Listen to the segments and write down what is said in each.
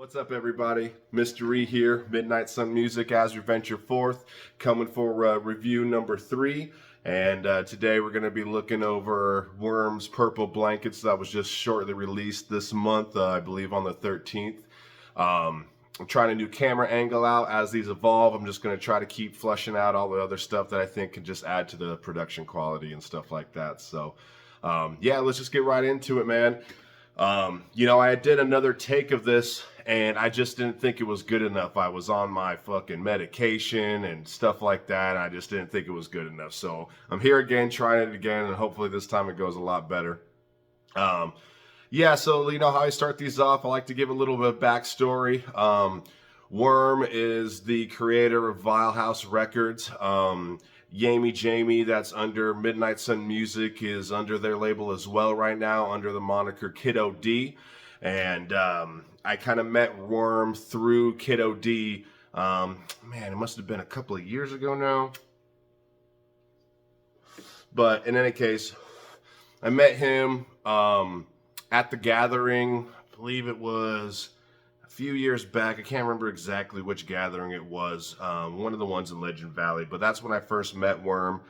What's up, everybody? Mr. E here, Midnight Sun Music as we venture forth, coming for review number 3. And today we're going to be looking over Worm's Purple Blankets that was just shortly released this month, I believe on the 13th. I'm trying a new camera angle out as these evolve. I'm just going to try to keep flushing out all the other stuff that I think can just add to the production quality and stuff like that. So, yeah, let's just get right into it, man. I did another take of this and I just didn't think it was good enough. I was on my fucking medication and stuff like that. And I just didn't think it was good enough. So I'm here again, trying it again, and hopefully this time it goes a lot better. Yeah, so you know how I start these off. I like to give a little bit of backstory. Worm is the creator of Vile House Records. Yami Jamie, that's under Midnight Sun Music, is under their label as well right now, under the moniker Kiddo D. And I kind of met Worm through Kiddo D. Man, it must have been a couple of years ago now. But in any case, I met him at the gathering. I believe it was a few years back. I can't remember exactly which gathering it was. One of the ones in Legend Valley. But that's when I first met Worm.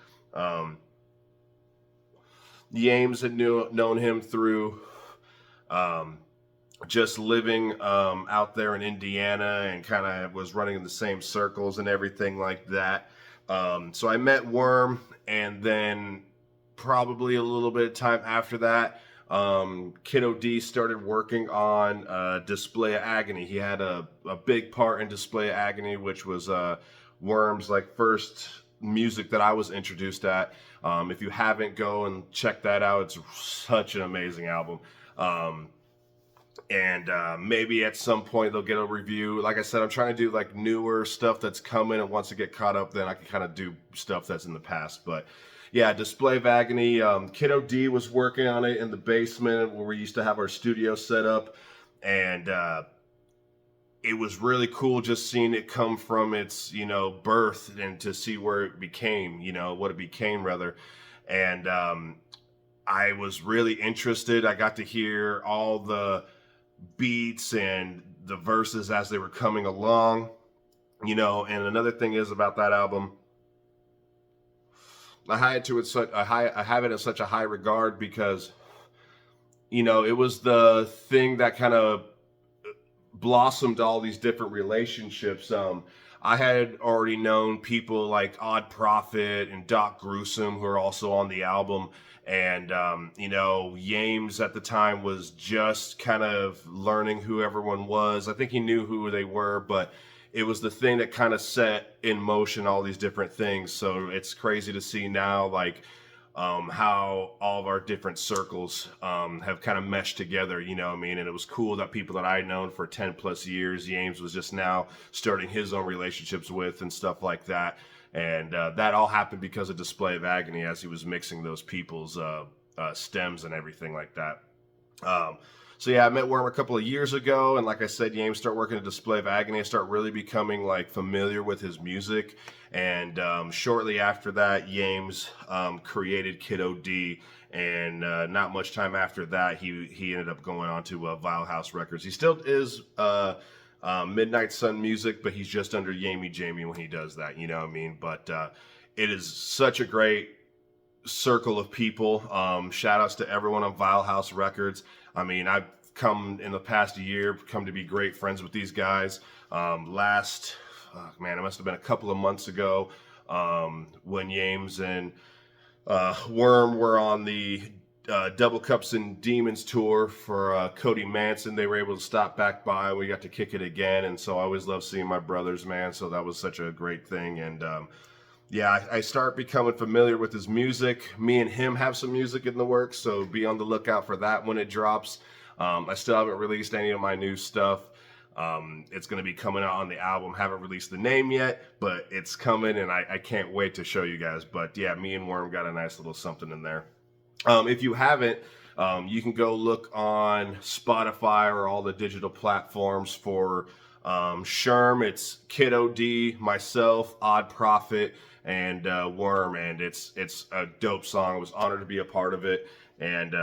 Yames had known him through just living out there in Indiana, and kind of was running in the same circles and everything like that. So I met Worm, and then probably a little bit of time after that, Kiddo D started working on Display of Agony. He had a big part in Display of Agony, which was Worm's first music that I was introduced at. If you haven't, go and check that out. It's such an amazing album. And maybe at some point they'll get a review. Like I said, I'm trying to do newer stuff that's coming, and once I get caught up, then I can kind of do stuff that's in the past. But yeah, Display of Agony, Kiddo D was working on it in the basement where we used to have our studio set up, and it was really cool just seeing it come from its, birth, and to see where it became, what it became rather. And I was really interested. I got to hear all the beats and the verses as they were coming along, and another thing is about that album, I have it in such a high regard because, it was the thing that kind of blossomed all these different relationships. I had already known people like Odd Prophet and Doc Gruesome, who are also on the album. And, Yames at the time was just kind of learning who everyone was. I think he knew who they were, but it was the thing that kind of set in motion all these different things. So it's crazy to see now, how all of our different circles have kind of meshed together, And it was cool that people that I had known for 10 plus years, Yames was just now starting his own relationships with and stuff like that. And that all happened because of Display of Agony, as he was mixing those people's stems and everything like that. So yeah, I met Worm a couple of years ago, and like I said, Yames started working at Display of Agony. I started really becoming familiar with his music, and shortly after that, Yames created Kiddo D, and not much time after that, he ended up going on to Vile House Records. He still is Midnight Sun Music, but he's just under Yami Jamie when he does that, But it is such a great circle of people. Shout outs to everyone on Vile House Records. I've come in the past year, come to be great friends with these guys. It must have been a couple of months ago when Yames and Worm were on the Double Cups and Demons tour for Cody Manson. They were able to stop back by. We got to kick it again, and so I always love seeing my brothers, man. So that was such a great thing. And yeah, I start becoming familiar with his music. Me and him have some music in the works, so be on the lookout for that when it drops. I still haven't released any of my new stuff. It's going to be coming out on the album. Haven't released the name yet, but it's coming, and I can't wait to show you guys. But yeah, me and Worm got a nice little something in there. If you haven't, you can go look on Spotify or all the digital platforms for Sherm. It's Kiddo D, myself, Odd Prophet, and Worm, and it's a dope song. I was honored to be a part of it. And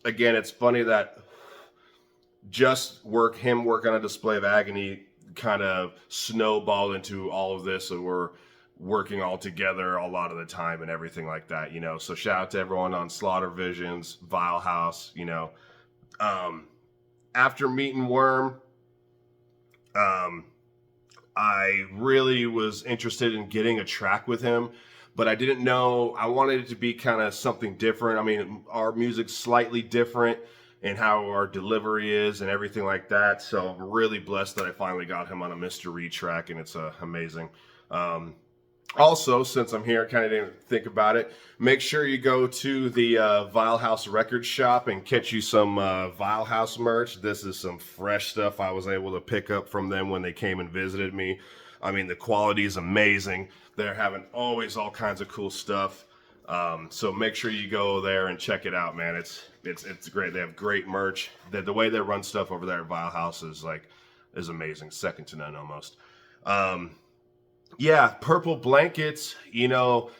again, it's funny that just him working on a Display of Agony kind of snowballed into all of this, and we're working all together a lot of the time and everything like that, you know. So shout out to everyone on Slaughter Visions, Vile House, you know. Um, After meeting Worm, um, I really was interested in getting a track with him, but I didn't know. I wanted it to be kind of something different. I mean, our music's slightly different in how our delivery is and everything like that. So I'm really blessed that I finally got him on a Mystery track, and it's amazing. Um, Also, since I'm here, kind of didn't think about it. Make sure you go to the Vile House Record Shop and catch you some Vile House merch. This is some fresh stuff I was able to pick up from them when they came and visited me. I mean, the quality is amazing. They're having always all kinds of cool stuff. So make sure you go there and check it out, man. It's great. They have great merch. The way they run stuff over there at Vile House is amazing, second to none almost. Yeah, Purple Blankets, you know,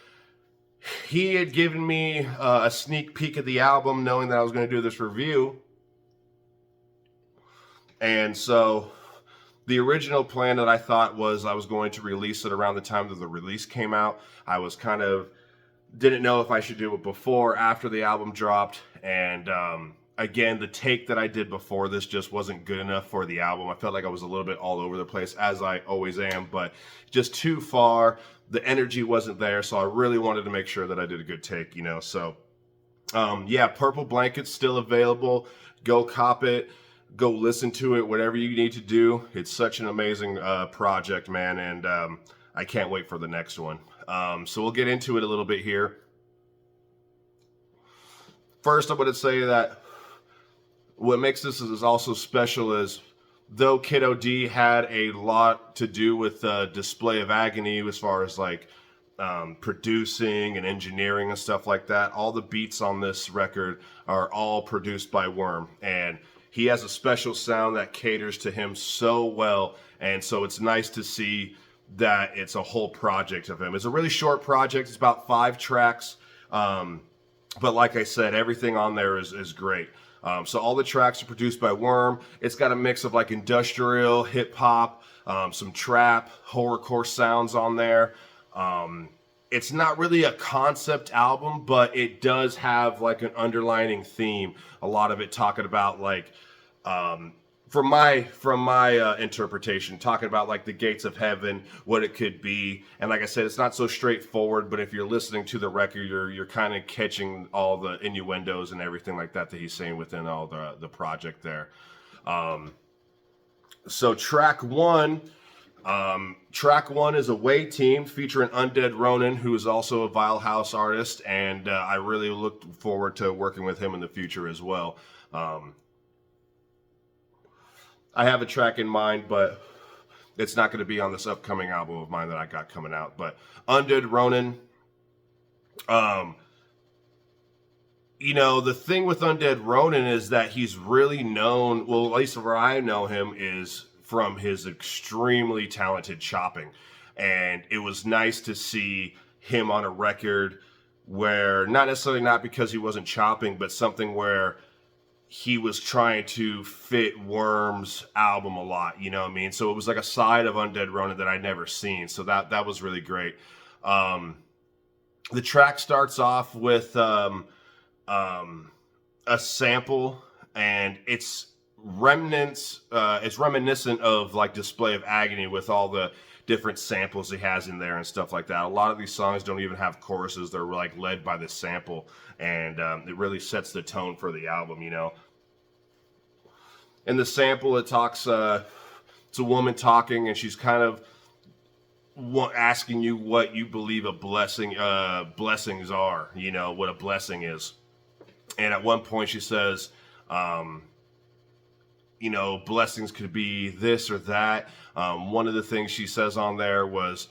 he had given me a sneak peek of the album knowing that I was going to do this review. And so the original plan that I thought was I was going to release it around the time that the release came out. I was kind of didn't know if I should do it before or after the album dropped. And again, the take that I did before this just wasn't good enough for the album. I felt like I was a little bit all over the place, as I always am, but just too far. The energy wasn't there, so I really wanted to make sure that I did a good take, you know. So yeah, Purple Blanket's still available. Go cop it. Go listen to it, whatever you need to do. It's such an amazing project, man, and I can't wait for the next one. So we'll get into it a little bit here. First, I'm going to say that what makes this is also special is, though Kiddo D had a lot to do with Display of Agony as far as like producing and engineering and stuff like that, all the beats on this record are all produced by Worm, and he has a special sound that caters to him so well, and so it's nice to see that it's a whole project of him. It's a really short project. It's about 5 tracks, but like I said, everything on there is great. So all the tracks are produced by Worm. It's got a mix of like industrial, hip hop, some trap, horrorcore sounds on there. It's not really a concept album, but it does have like an underlining theme. A lot of it talking about like, from my interpretation, talking about like the gates of heaven, what it could be, and like I said, it's not so straightforward. But if you're listening to the record, you're kind of catching all the innuendos and everything like that he's saying within all the project there. So track one is Away Team featuring Undead Ronan, who is also a Vile House artist, and I really look forward to working with him in the future as well. I have a track in mind, but it's not going to be on this upcoming album of mine that I got coming out. But Undead Ronan, you know, the thing with Undead Ronan is that he's really known, well, at least where I know him, is from his extremely talented chopping. And it was nice to see him on a record where, not necessarily not because he wasn't chopping, but something where he was trying to fit Worm's album a lot, you know what I mean? So it was like a side of Undead Ronan that I'd never seen. So that was really great. The track starts off with a sample, and it's reminiscent of like Display of Agony with all the different samples he has in there and stuff like that. A lot of these songs don't even have choruses. They're like led by this sample, and it really sets the tone for the album, you know. In the sample, it talks, it's a woman talking, and she's kind of asking you what you believe blessings are, you know, what a blessing is. And at one point she says, you know, blessings could be this or that. One of the things she says on there was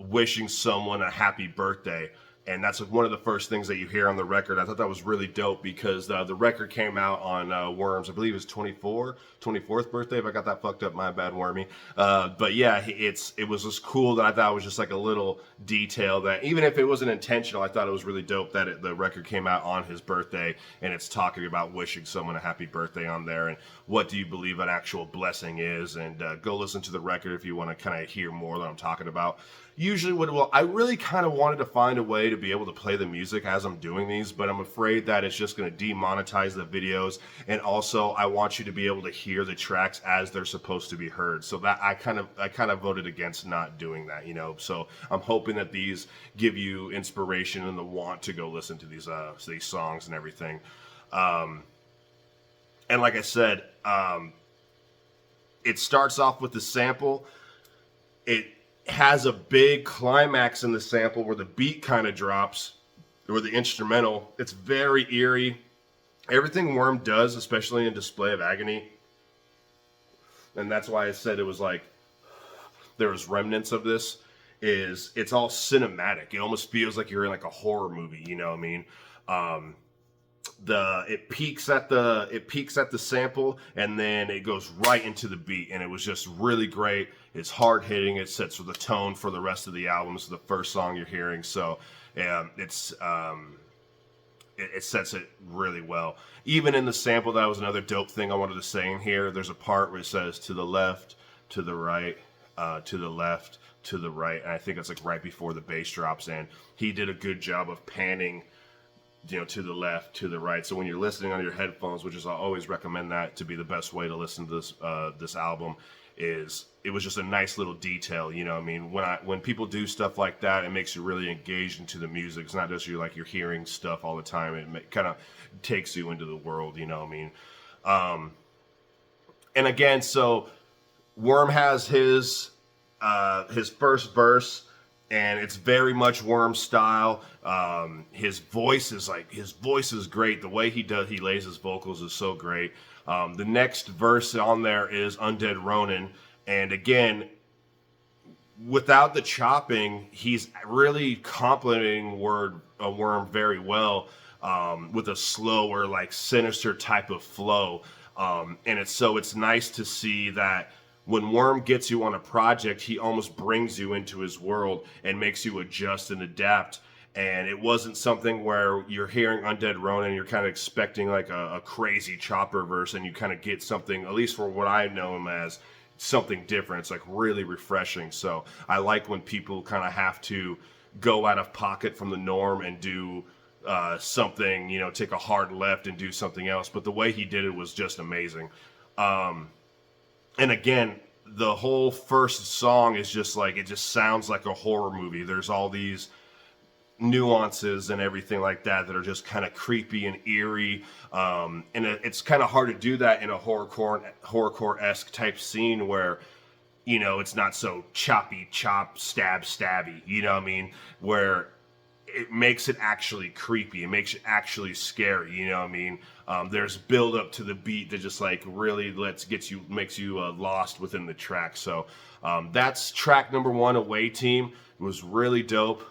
wishing someone a happy birthday. And that's like one of the first things that you hear on the record. I thought that was really dope because the record came out on Worm's, I believe it was 24th birthday. If I got that fucked up, my bad, Wormy. But yeah, it was just cool that I thought it was just like a little detail that even if it wasn't intentional, I thought it was really dope that the record came out on his birthday and it's talking about wishing someone a happy birthday on there and what do you believe an actual blessing is. And go listen to the record if you want to kind of hear more that I'm talking about. Usually I really kind of wanted to find a way to be able to play the music as I'm doing these, but I'm afraid that it's just going to demonetize the videos. And also I want you to be able to hear the tracks as they're supposed to be heard. So that I kind of voted against not doing that, you know. So I'm hoping that these give you inspiration and the want to go listen to these songs and everything. And like I said, it starts off with the sample. It has a big climax in the sample where the beat kind of drops, or the instrumental. It's very eerie. Everything Worm does, especially in Display of Agony, and that's why I said it was like there was remnants of this, is it's all cinematic. It almost feels like you're in like a horror movie, you know what I mean? It peaks at the sample and then it goes right into the beat, and it was just really great. It's hard hitting. It sets the tone for the rest of the album. It's the first song you're hearing, so it sets it really well. Even in the sample, that was another dope thing I wanted to say in here. There's a part where it says to the left, to the right, to the left, to the right, and I think it's like right before the bass drops in. He did a good job of panning, you know, to the left, to the right. So when you're listening on your headphones, which is I always recommend that to be the best way to listen to this album, is it was just a nice little detail, you know what I mean? When people do stuff like that, it makes you really engaged into the music. It's not just you're hearing stuff all the time. It kind of takes you into the world, you know what I mean? And again, so Worm has his first verse, and it's very much Worm style. His voice is great. The way he lays his vocals is so great. The next verse on there is Undead Ronin, and again, without the chopping, he's really complimenting Worm very well, with a slower, like sinister type of flow. And it's nice to see that when Worm gets you on a project, he almost brings you into his world and makes you adjust and adapt. And it wasn't something where you're hearing Undead Ronin and you're kind of expecting like a crazy chopper verse, and you kind of get something, at least for what I know him as, something different. It's like really refreshing. So I like when people kind of have to go out of pocket from the norm and do something, you know, take a hard left and do something else. But the way he did it was just amazing. And again, the whole first song is just like, it just sounds like a horror movie. There's all these nuances and everything like that that are just kind of creepy and eerie. And it's kind of hard to do that in a horrorcore-esque type scene where, you know, it's not so choppy, stabby, you know what I mean? Where it makes it actually creepy. It makes it actually scary, you know what I mean? There's build up to the beat that just like really makes you lost within the track. So that's track number 1, Away Team. It was really dope.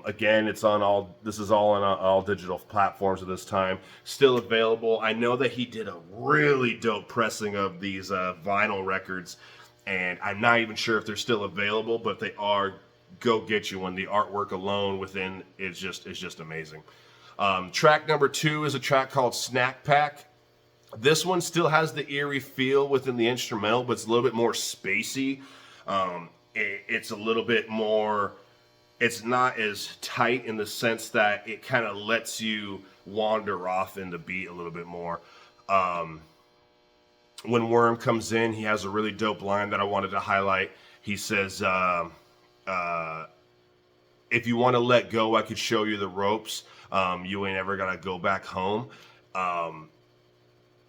Again, this is all on all digital platforms at this time. Still available. I know that he did a really dope pressing of these vinyl records, and I'm not even sure if they're still available, but if they are, go get you one. The artwork alone within is just amazing. Track number 2 is a track called Snack Pack. This one still has the eerie feel within the instrumental, but it's a little bit more spacey. It's a little bit more, it's not as tight in the sense that it kind of lets you wander off in the beat a little bit more. When Worm comes in, he has a really dope line that I wanted to highlight. He says, if you want to let go, I could show you the ropes. You ain't ever gonna go back home.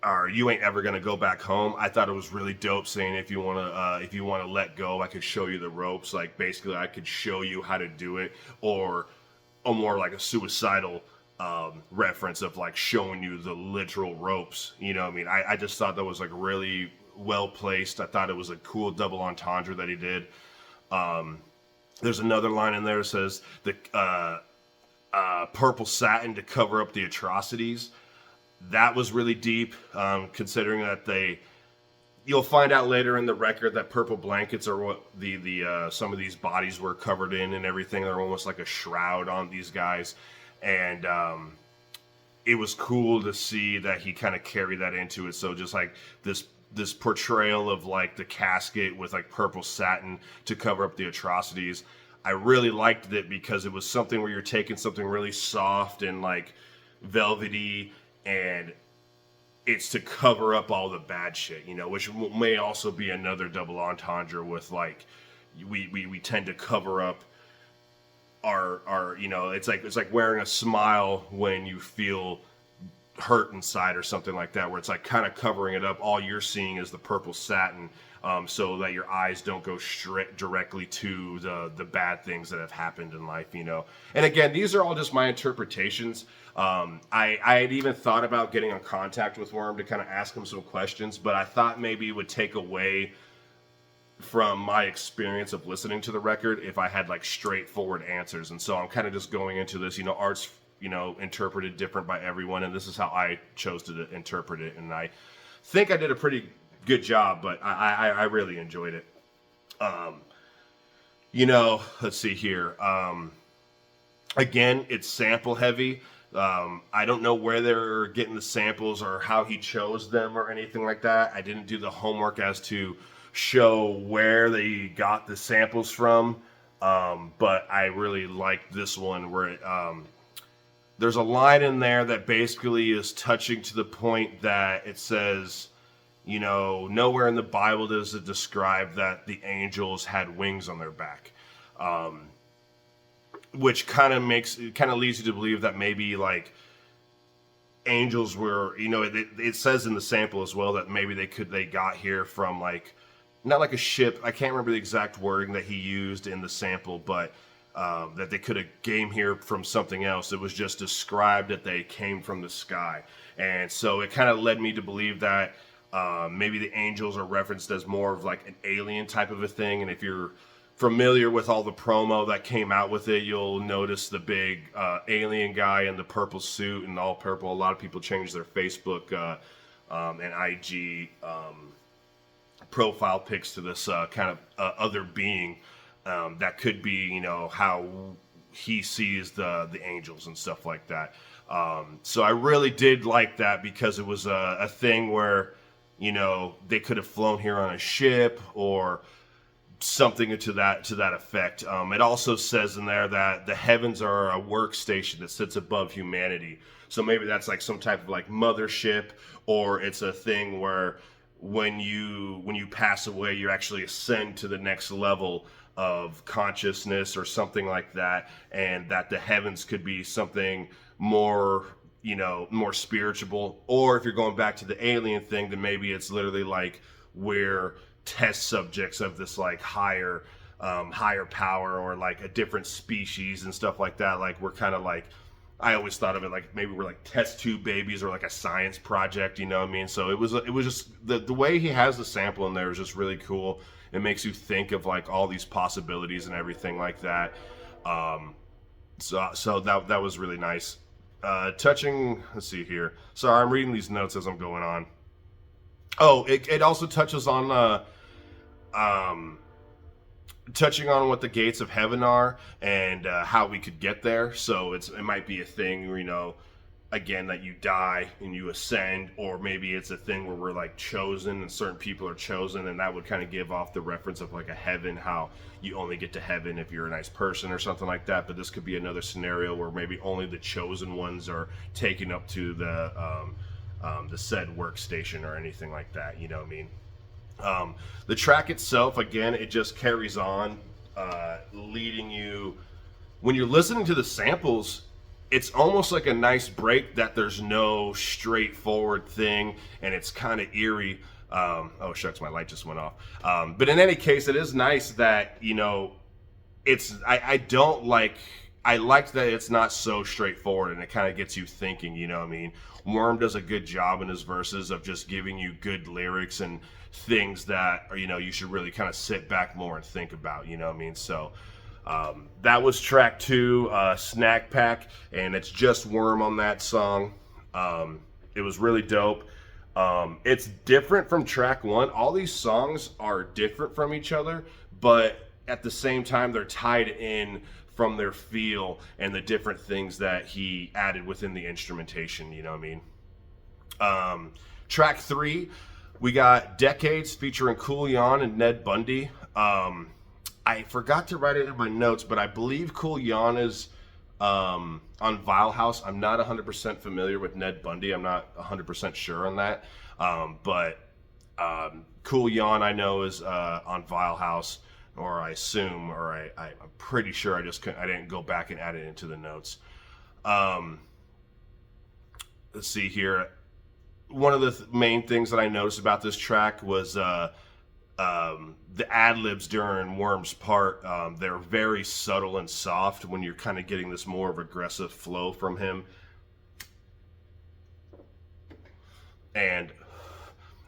Or you ain't ever gonna go back home. I thought it was really dope saying if you wanna let go, I could show you the ropes. Like basically, I could show you how to do it, or a more like a suicidal reference of like showing you the literal ropes. You know what I mean? I just thought that was like really well placed. I thought it was a cool double entendre that he did. There's another line in there that says purple satin to cover up the atrocities. That was really deep, considering that you'll find out later in the record that purple blankets are what the some of these bodies were covered in and everything. They're almost like a shroud on these guys, and it was cool to see that he kind of carried that into it. So just like this portrayal of like the casket with like purple satin to cover up the atrocities. I really liked it because it was something where you're taking something really soft and like velvety, and it's to cover up all the bad shit, you know, which may also be another double entendre with like we tend to cover up our you know, it's like wearing a smile when you feel hurt inside or something like that, where it's like kind of covering it up. All you're seeing is the purple satin, so that your eyes don't go straight directly to the bad things that have happened in life, you know. And again, these are all just my interpretations. I had even thought about getting in contact with Worm to kind of ask him some questions, but I thought maybe it would take away from my experience of listening to the record if I had like straightforward answers. And so I'm kind of just going into this, you know, art's, you know, interpreted different by everyone, and this is how I chose to interpret it, and I think I did a pretty good job, but I really enjoyed it. You know, let's see here. Again, it's sample heavy. I don't know where they're getting the samples or how he chose them or anything like that. I didn't do the homework as to show where they got the samples from, but I really liked this one where it, there's a line in there that basically is touching to the point that it says, you know, nowhere in the Bible does it describe that the angels had wings on their back. Which kind of leads you to believe that maybe like angels were, you know, it says in the sample as well that maybe they got here from like, not like a ship. I can't remember the exact wording that he used in the sample, but that they could have came here from something else. It was just described that they came from the sky. And so it kind of led me to believe that maybe the angels are referenced as more of like an alien type of a thing. And if you're familiar with all the promo that came out with it, you'll notice the big alien guy in the purple suit and all purple. A lot of people changed their Facebook and IG profile pics to this kind of other being. That could be, you know, how he sees the angels and stuff like that. So I really did like that because it was a thing where, you know, they could have flown here on a ship or something to that effect. It also says in there that the heavens are a workstation that sits above humanity. So maybe that's like some type of like mothership, or it's a thing where when you pass away, you actually ascend to the next level of consciousness or something like that, and that the heavens could be something more, you know, more spiritual. Or if you're going back to the alien thing, then maybe it's literally like we're test subjects of this like higher power, or like a different species and stuff like that. Like we're kind of like, I always thought of it like maybe we're like test tube babies or like a science project, you know what I mean? So it was just the way he has the sample in there is just really cool. It makes you think of like all these possibilities and everything like that. So that was really nice. Touching, let's see here. Sorry, I'm reading these notes as I'm going on. Oh, it also touches on touching on what the gates of heaven are and how we could get there. So it might be a thing where, you know, again, that you die and you ascend, or maybe it's a thing where we're like chosen and certain people are chosen, and that would kind of give off the reference of like a heaven, how you only get to heaven if you're a nice person or something like that. But this could be another scenario where maybe only the chosen ones are taken up to the said workstation or anything like that, you know what I mean? The track itself, again, it just carries on, leading you, when you're listening to the samples, it's almost like a nice break that there's no straightforward thing, and it's kind of eerie. Oh shucks, my light just went off. But in any case, it is nice that, you know, I liked that it's not so straightforward, and it kind of gets you thinking, you know what I mean? Worm does a good job in his verses of just giving you good lyrics and things that, you know, you should really kind of sit back more and think about, you know what I mean? So That was track 2, Snack Pack, and it's just Worm on that song. It was really dope. It's different from track 1. All these songs are different from each other, but at the same time, they're tied in from their feel and the different things that he added within the instrumentation. You know what I mean? Track 3, we got Decades featuring Coolyon and Ned Bundy. I forgot to write it in my notes, but I believe Coolyon is on Vile House. I'm not 100% familiar with Ned Bundy. I'm not 100% sure on that. But Coolyon I know is on Vile House, or I assume, or I'm pretty sure. I didn't go back and add it into the notes. Let's see here. One of the main things that I noticed about this track was the ad-libs during Worm's part. They're very subtle and soft when you're kind of getting this more of aggressive flow from him. And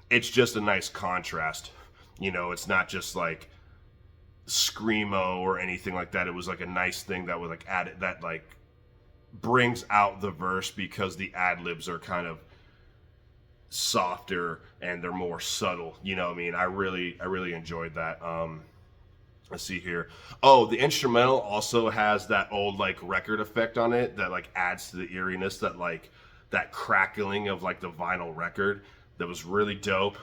it's just a nice contrast. You know, it's not just like screamo or anything like that. It was like a nice thing that would like add it, that like brings out the verse, because the ad-libs are kind of softer and they're more subtle. You know what I mean? I really enjoyed that. Let's see here. Oh, the instrumental also has that old like record effect on it that like adds to the eeriness, that like that crackling of like the vinyl record. That was really dope.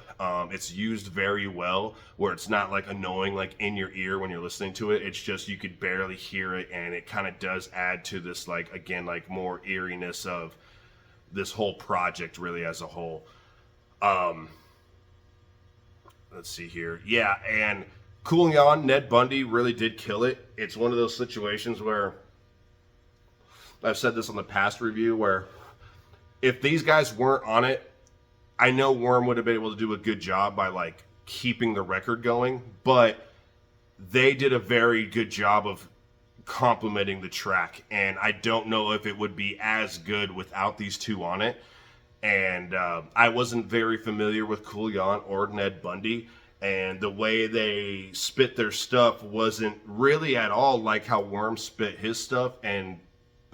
It's used very well, where it's not like annoying like in your ear when you're listening to it. It's just you could barely hear it, and it kind of does add to this like, again, like more eeriness of this whole project really as a whole. Let's see here. Yeah, and Coolyon, Ned Bundy really did kill it. It's one of those situations where I've said this on the past review, where if these guys weren't on it, I know Worm would have been able to do a good job by like keeping the record going, but they did a very good job of complementing the track, and I don't know if it would be as good without these two on it. And I wasn't very familiar with Coolyon or Ned Bundy, and the way they spit their stuff wasn't really at all like how Worm spit his stuff, and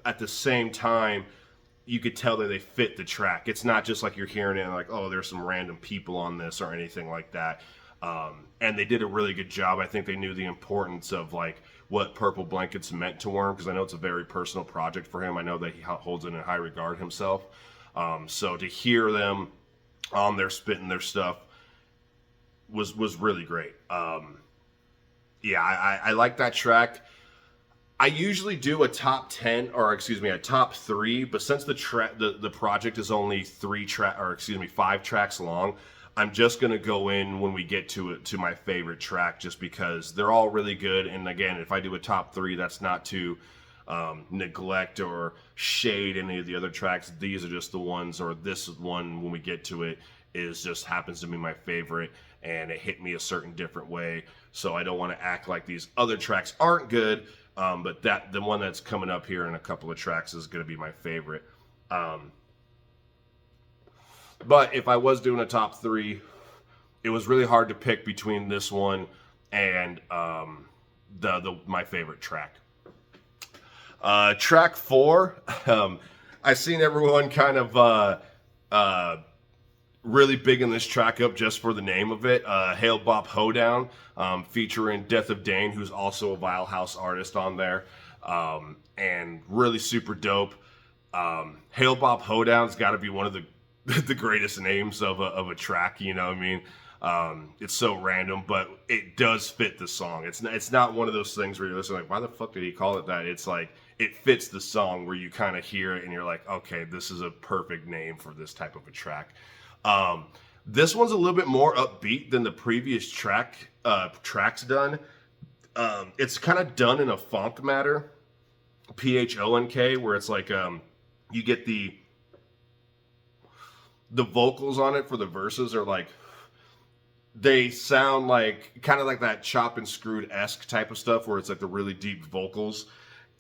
at the same time, you could tell that they fit the track. It's not just like you're hearing it and like, oh, there's some random people on this or anything like that. And they did a really good job. I think they knew the importance of like what Purple Blankets meant to Worm, because I know it's a very personal project for him. I know that he holds it in high regard himself. So to hear them on there spitting their stuff was really great. Yeah, I like that track. I usually do a top 10, or excuse me, a top 3, but since the project is only 5 tracks long, I'm just gonna go in when we get to it to my favorite track, just because they're all really good. And again, if I do a top 3, that's not to neglect or shade any of the other tracks. These are just the ones, or this one when we get to it is just happens to be my favorite, and it hit me a certain different way. So I don't want to act like these other tracks aren't good. But the one that's coming up here in a couple of tracks is going to be my favorite. But if I was doing a top 3, it was really hard to pick between this one and my favorite track. Track 4, I've seen everyone kind of really bigging this track up just for the name of it. Hail Bop Hoedown, featuring Death of Dane, who's also a Vile House artist on there, and really super dope. Hail Bop Hoedown's got to be one of the greatest names of a track, you know what I mean? It's so random, but it does fit the song. It's not one of those things where you're listening like, why the fuck did he call it that? It's like, it fits the song, where you kind of hear it and you're like, okay, this is a perfect name for this type of a track. This one's a little bit more upbeat than the previous tracks done. It's kind of done in a funk matter, PHONK, where it's like you get the vocals on it for the verses are like, they sound like kind of like that Chop and Screwed-esque type of stuff, where it's like the really deep vocals,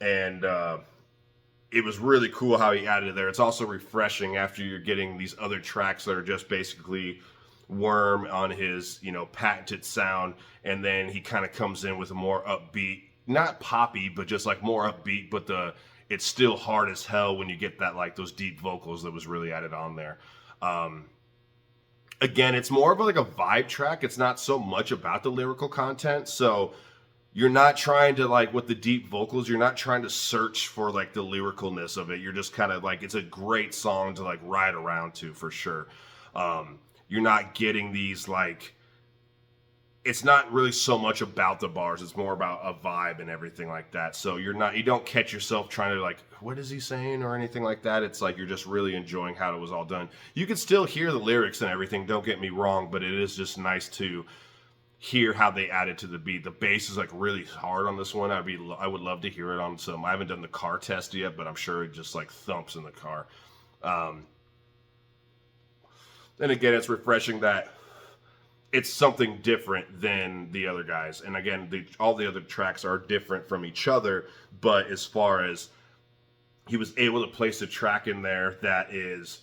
and it was really cool how he added it there. It's also refreshing after you're getting these other tracks that are just basically Worm on his, patented sound, and then he kind of comes in with a more upbeat not poppy, but just like more upbeat, but it's still hard as hell when you get that, like those deep vocals that was really added on there. Um, Again, it's more of like a vibe track. It's not so much about the lyrical content. So you're not trying to, like, with the deep vocals, you're not trying to search for like the lyricalness of it. You're just kind of like, it's a great song to like ride around to for sure. You're not getting these like, it's not really so much about the bars. It's more about a vibe and everything like that. So you don't catch yourself trying to like, what is he saying or anything like that. It's like, you're just really enjoying how it was all done. You can still hear the lyrics and everything, don't get me wrong, but it is just nice to hear how they added to the beat. The bass is like really hard on this one. I would love to hear it on some, I haven't done the car test yet, but I'm sure it just like thumps in the car. And again, it's refreshing that it's something different than the other guys. And again, all the other tracks are different from each other, but as far as he was able to place a track in there that is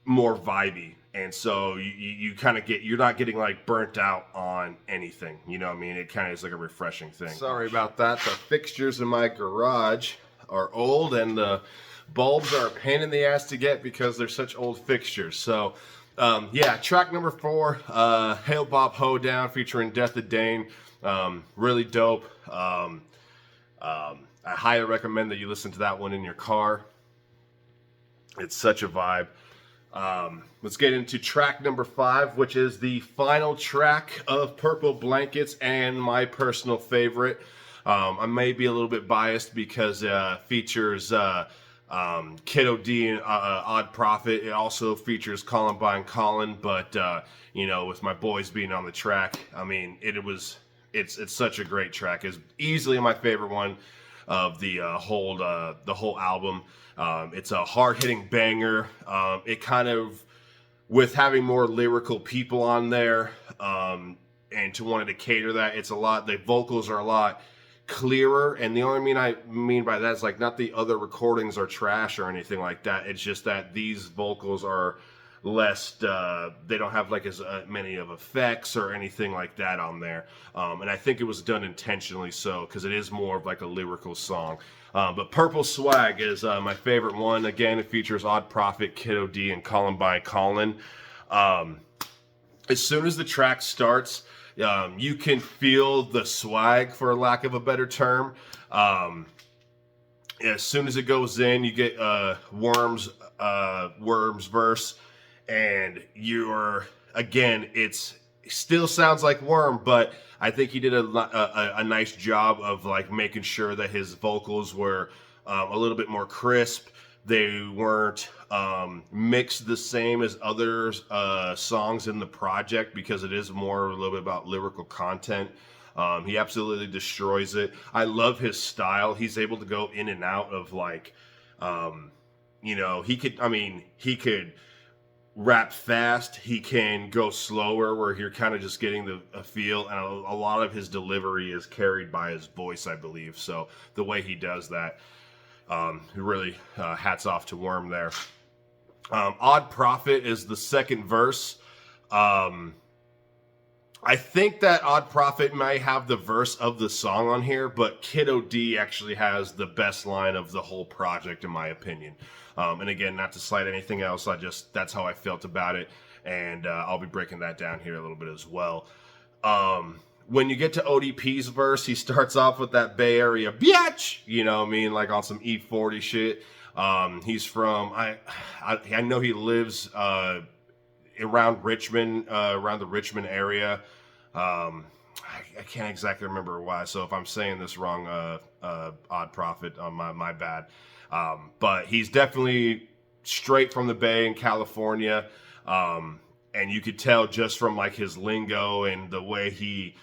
more vibey. And so you kind of you're not getting like burnt out on anything. You know what I mean? It kind of is like a refreshing thing. Sorry about that. The fixtures in my garage are old and the bulbs are a pain in the ass to get because they're such old fixtures. So, yeah, track number 4, Hail Bob Hoedown featuring Death of Dane. Really dope. I highly recommend that you listen to that one in your car. It's such a vibe. Let's get into track number 5, which is the final track of Purple Blankets and my personal favorite. I may be a little bit biased because it features Kiddo D and Odd Prophet. It also features Columbine Colin, but with my boys being on the track, I mean, it's such a great track. It's easily my favorite one of the whole album. It's a hard-hitting banger. It kind of, with having more lyrical people on there, and to wanted to cater that, it's a lot. The vocals are a lot clearer, and the only I mean by that is like not the other recordings are trash or anything like that. It's just that these vocals are less. They don't have like as many of effects or anything like that on there, and I think it was done intentionally so because it is more of like a lyrical song. But Purple Swag is my favorite one. Again, it features Odd Prophet, Kiddo D, and Columbine Colin. As soon as the track starts, you can feel the swag, for lack of a better term. As soon as it goes in, you get Worm's verse, and it still sounds like Worm, but I think he did a nice job of like making sure that his vocals were a little bit more crisp. They weren't mixed the same as other songs in the project because it is more a little bit about lyrical content. He absolutely destroys it. I love his style. He's able to go in and out of like, he could rap fast. He can go slower where you're kind of just getting a feel. And a lot of his delivery is carried by his voice, I believe. So the way he does that, really hats off to Worm there. Odd Prophet is the second verse. I think that Odd Prophet may have the verse of the song on here, but Kiddo D actually has the best line of the whole project, in my opinion. And again, not to slight anything else, that's how I felt about it, and I'll be breaking that down here a little bit as well. When you get to ODP's verse, he starts off with that Bay Area biatch, you know what I mean, like on some E40 shit. He's from, I know he lives around Richmond, around the Richmond area. I can't exactly remember why, so if I'm saying this wrong, Odd Prophet, my bad. But he's definitely straight from the Bay in California, and you could tell just from like his lingo and the way he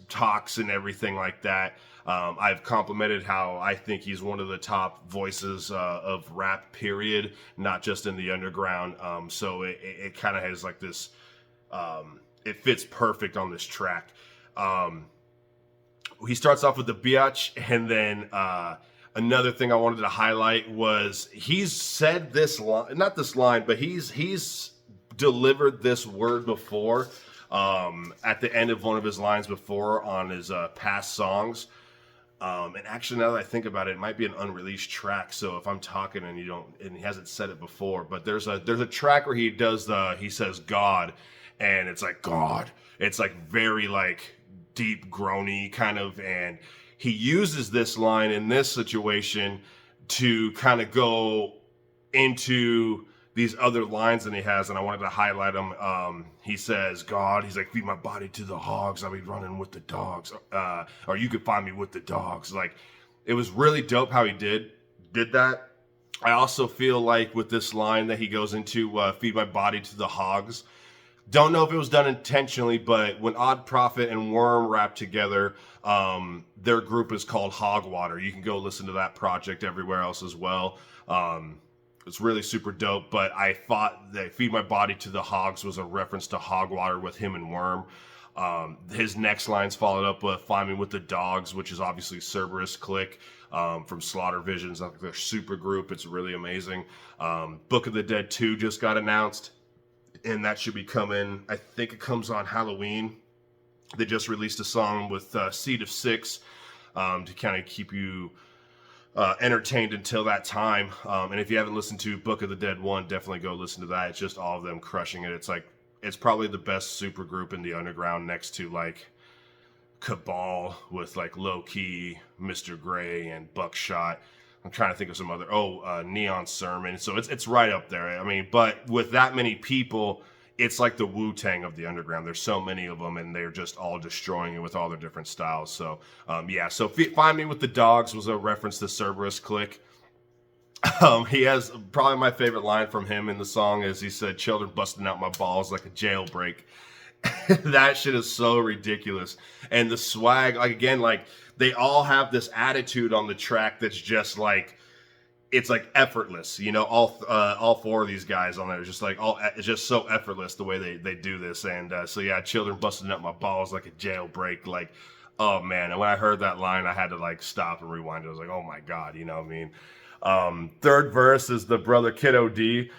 talks and everything like that. I've complimented how I think he's one of the top voices of rap, period, not just in the underground. So it kind of has like this, it fits perfect on this track. He starts off with the biatch, and then another thing I wanted to highlight was he's said this line, not this line, but he's delivered this word before. at the end of one of his lines before on his past songs. And actually, now that I think about it, it might be an unreleased track. So if I'm talking and and he hasn't said it before, but there's a track where he says God, and it's like God. It's like very like deep groany kind of, and he uses this line in this situation to kind of go into these other lines that he has, and I wanted to highlight them. He says, God, he's like, feed my body to the hogs, I'll be running with the dogs. Or you could find me with the dogs. Like, it was really dope how he did that. I also feel like with this line that he goes into, feed my body to the hogs, don't know if it was done intentionally, but when Odd Prophet and Worm rap together, their group is called Hogwater. You can go listen to that project everywhere else as well. It's really super dope, but I thought that Feed My Body to the Hogs was a reference to Hogwater with him and Worm. His next lines followed up with Find Me With the Dogs, which is obviously Cerberus Click from Slaughter Visions. I think they're super group. It's really amazing. Book of the Dead 2 just got announced, and that should be coming. I think it comes on Halloween. They just released a song with Seed of Six to kind of keep you entertained until that time. And if you haven't listened to Book of the Dead 1, definitely go listen to that. It's just all of them crushing it. It's probably the best super group in the underground next to like Cabal with like Low Key, Mr. Gray, and Buckshot. I'm trying to think of some other, Neon Sermon. So it's right up there. I mean, but with that many people, it's like the Wu-Tang of the underground. There's so many of them, and they're just all destroying it with all their different styles. So, So Find Me With the Dogs was a reference to Cerberus Click. He has probably my favorite line from him in the song is he said, children busting out my balls like a jailbreak. That shit is so ridiculous. And the swag, like, again, like, they all have this attitude on the track that's just like, it's like effortless, you know. All four of these guys on there, just like it's just so effortless the way they do this. And so yeah, children busting up my balls like a jailbreak. Like, oh man! And when I heard that line, I had to like stop and rewind. I was like, oh my god, you know what I mean? Third verse is the brother Kiddo D.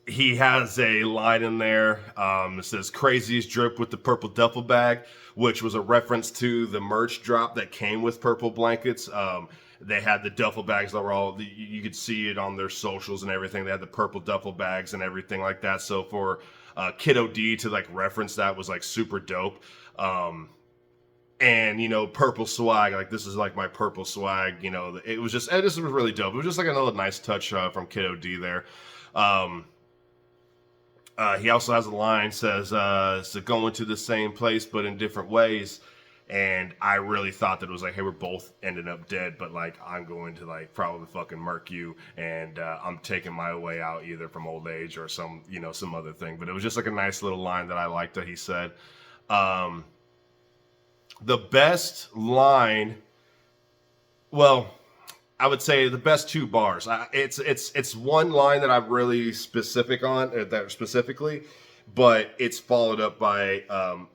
He has a line in there that says "Crazies drip with the purple duffel bag," which was a reference to the merch drop that came with Purple Blankets. They had the duffel bags that were you could see it on their socials and everything. They had the purple duffel bags and everything like that. So for Kiddo D to like reference that was like super dope. And you know, purple swag, like this is like my purple swag. You know, it was really dope. It was just like another nice touch from Kiddo D there. He also has a line says, so going to the same place but in different ways. And I really thought that it was like, hey, we're both ending up dead, but like I'm going to like probably fucking murk you, and I'm taking my way out either from old age or some other thing. But it was just like a nice little line that I liked that he said. The best line, well, I would say the best two bars. It's one line that I'm really specific on, that specifically, but it's followed up by,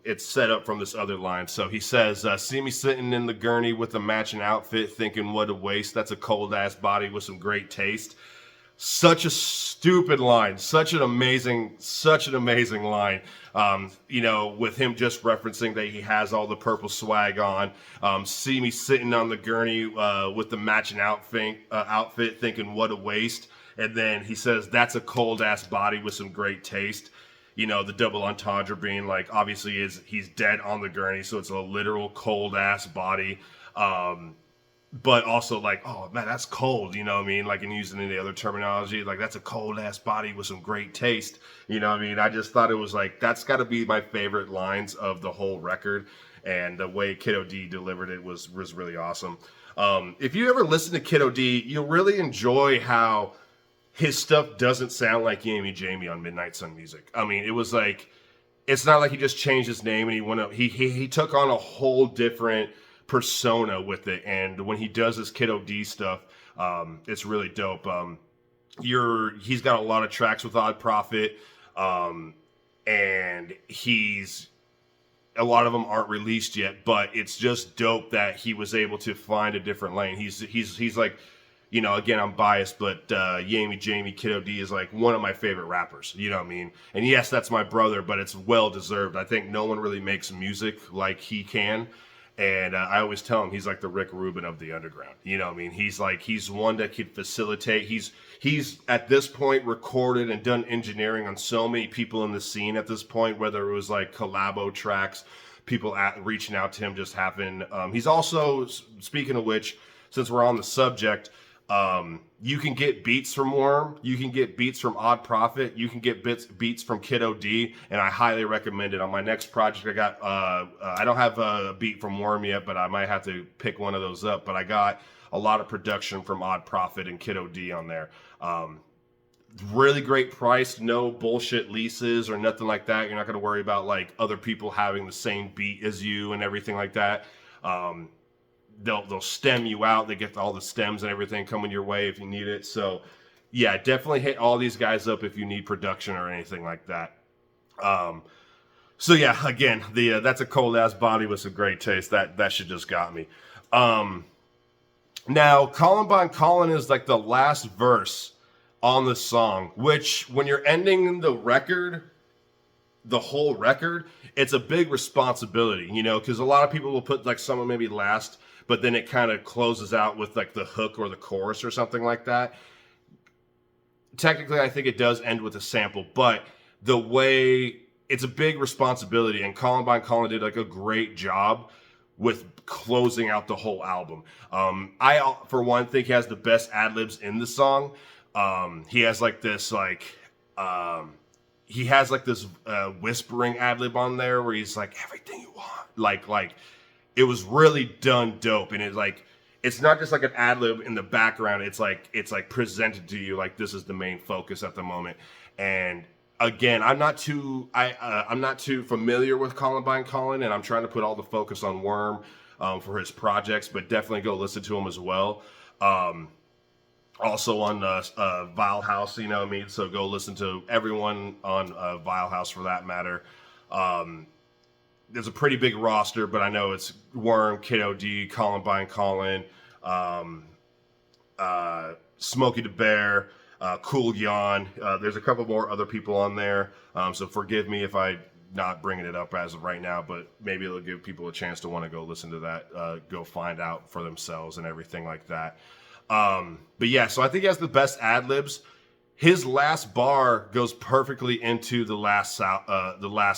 it's set up from this other line. So he says, see me sitting in the gurney with a matching outfit, thinking what a waste. That's a cold ass body with some great taste. Such a stupid line, such an amazing line. With him just referencing that he has all the purple swag on. See me sitting on the gurney with the matching outfit, thinking what a waste. And then he says that's a cold ass body with some great taste. You know, the double entendre being like, obviously he's dead on the gurney, so it's a literal cold ass body. But also like, oh man, that's cold, you know what I mean? Like, and using any other terminology, like that's a cold ass body with some great taste, you know what I mean? I just thought it was like, that's got to be my favorite lines of the whole record, and the way Kiddo D delivered it was really awesome. If you ever listen to Kiddo D, you'll really enjoy how his stuff doesn't sound like Yami Jamie on Midnight Sun Music. I mean, it was like, it's not like he just changed his name and he took on a whole different persona with it. And when he does his Kiddo D stuff, it's really dope. He's got a lot of tracks with Odd Prophet, and a lot of them aren't released yet, but it's just dope that he was able to find a different lane. He's like, you know, again, I'm biased, but Yami Jamie Kiddo D is like one of my favorite rappers. You know what I mean? And yes, that's my brother, but it's well deserved. I think no one really makes music like he can. And I always tell him he's like the Rick Rubin of the underground. You know what I mean? He's one that could facilitate. He's at this point recorded and done engineering on so many people in the scene at this point, whether it was like collabo tracks, people reaching out to him just having. He's also, speaking of which, since we're on the subject, you can get beats from Worm, you can get beats from Odd Prophet, you can get beats from Kiddo D, and I highly recommend it. On my next project, I got I don't have a beat from Worm yet, but I might have to pick one of those up. But I got a lot of production from Odd Prophet and Kiddo D on there. Really great price, no bullshit leases or nothing like that. You're not going to worry about like other people having the same beat as you and everything like that. They'll stem you out. They get all the stems and everything coming your way if you need it. So yeah, definitely hit all these guys up if you need production or anything like that. So yeah, again, that's a cold ass body with some great taste. That shit just got me. Now Columbine Calling is like the last verse on the song, which when you're ending the record, the whole record, it's a big responsibility, you know, because a lot of people will put like someone maybe last, but then it kind of closes out with like the hook or the chorus or something like that. Technically, I think it does end with a sample, but the way it's a big responsibility, and Columbine Calling did like a great job with closing out the whole album. I, for one, think he has the best ad libs in the song. He has like this he has like this whispering ad lib on there where he's like everything you want, like it was really done dope, and it's not just like an ad lib in the background. It's like presented to you like this is the main focus at the moment. And again, I'm not too familiar with Columbine Calling, and I'm trying to put all the focus on Worm for his projects, but definitely go listen to him as well. Also on Vile House, you know what I mean? So go listen to everyone on Vile House for that matter. There's a pretty big roster, but I know it's Worm, Kiddo D, Columbine Calling, Smokey the Bear, Cool Yon. There's a couple more other people on there. So forgive me if I not bringing it up as of right now, but maybe it'll give people a chance to want to go listen to that, go find out for themselves and everything like that. But yeah, so I think he has the best ad libs. His last bar goes perfectly into the last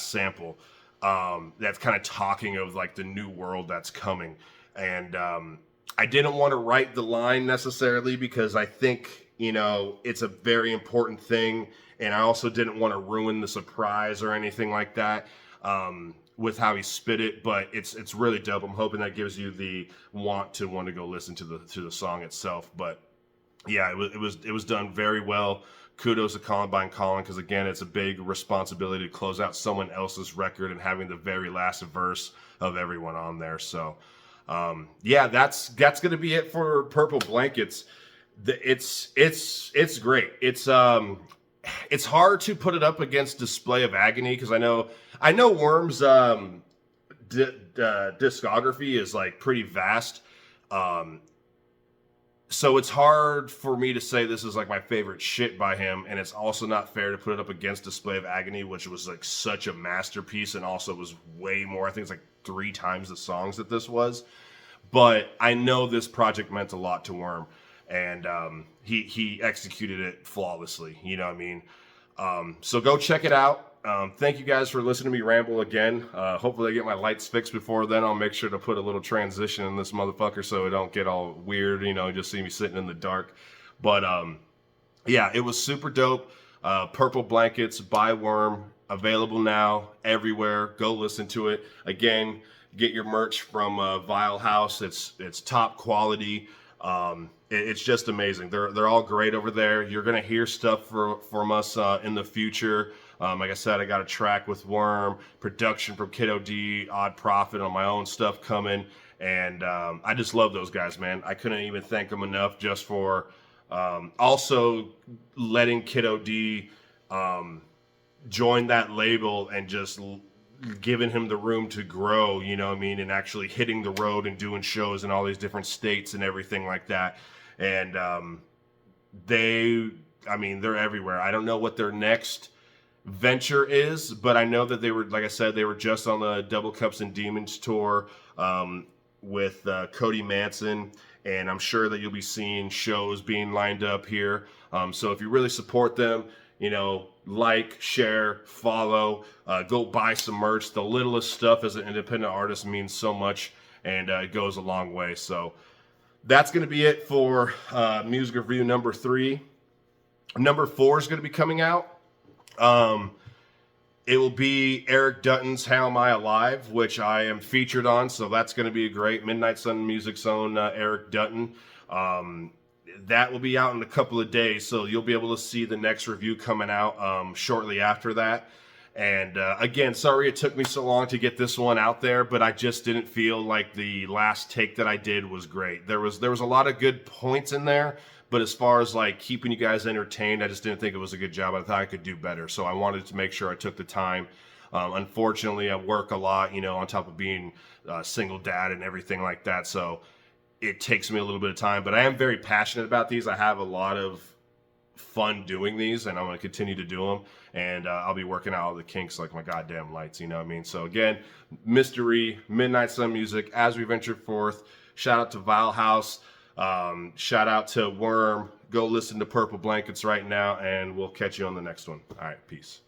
sample. That's kind of talking of like the new world that's coming. And I didn't want to write the line necessarily because I think, you know, it's a very important thing. And I also didn't want to ruin the surprise or anything like that with how he spit it. But it's really dope. I'm hoping that gives you the want to go listen to the song itself. But yeah, it was done very well. Kudos to Columbine Calling, because again, it's a big responsibility to close out someone else's record and having the very last verse of everyone on there. So yeah, that's gonna be it for Purple Blankets. It's great. It's hard to put it up against Display of Agony because I know Worm's discography is like pretty vast. So it's hard for me to say this is like my favorite shit by him, and it's also not fair to put it up against Display of Agony, which was like such a masterpiece and also was way more. I think it's like 3 times the songs that this was. But I know this project meant a lot to Worm, and he executed it flawlessly. You know what I mean? So go check it out. Thank you guys for listening to me ramble again. Hopefully I get my lights fixed before then. I'll make sure to put a little transition in this motherfucker so it don't get all weird, you know, just see me sitting in the dark. But yeah, it was super dope. Purple Blankets by Worm, available now everywhere. Go listen to it. Again, get your merch from Vile House. It's top quality. It's just amazing. They're all great over there. You're gonna hear stuff from us in the future. Like I said, I got a track with Worm, production from Kiddo D, Odd Prophet on my own stuff coming, and I just love those guys, man. I couldn't even thank them enough just for also letting Kiddo D join that label and just giving him the room to grow, you know what I mean, and actually hitting the road and doing shows in all these different states and everything like that. and they, I mean, they're everywhere. I don't know what their next venture is, but I know that they were, like I said, they were just on the Double Cups and Demons tour with Cody Manson, and I'm sure that you'll be seeing shows being lined up here. So if you really support them, you know, like, share, follow, go buy some merch. The littlest stuff as an independent artist means so much, and it goes a long way. So that's going to be it for music review number 3. Number 4 is going to be coming out. It will be Eric Dutton's How Am I Alive, which I am featured on, so that's going to be a great Midnight Sun Music's own Eric Dutton. That will be out in a couple of days, so you'll be able to see the next review coming out shortly after that. And again, sorry it took me so long to get this one out there, but I just didn't feel like the last take that I did was great. There was a lot of good points in there, but as far as like keeping you guys entertained, I just didn't think it was a good job. I thought I could do better, so I wanted to make sure I took the time. Unfortunately, I work a lot, you know, on top of being a single dad and everything like that, so it takes me a little bit of time. But I am very passionate about these. I have a lot of fun doing these, and I'm going to continue to do them, and I'll be working out all the kinks like my goddamn lights, you know what I mean? So again, Mystery, Midnight Sun Music, as we venture forth. Shout out to Vile House, shout out to Worm. Go listen to Purple Blankets right now, and we'll catch you on the next one. All right, peace.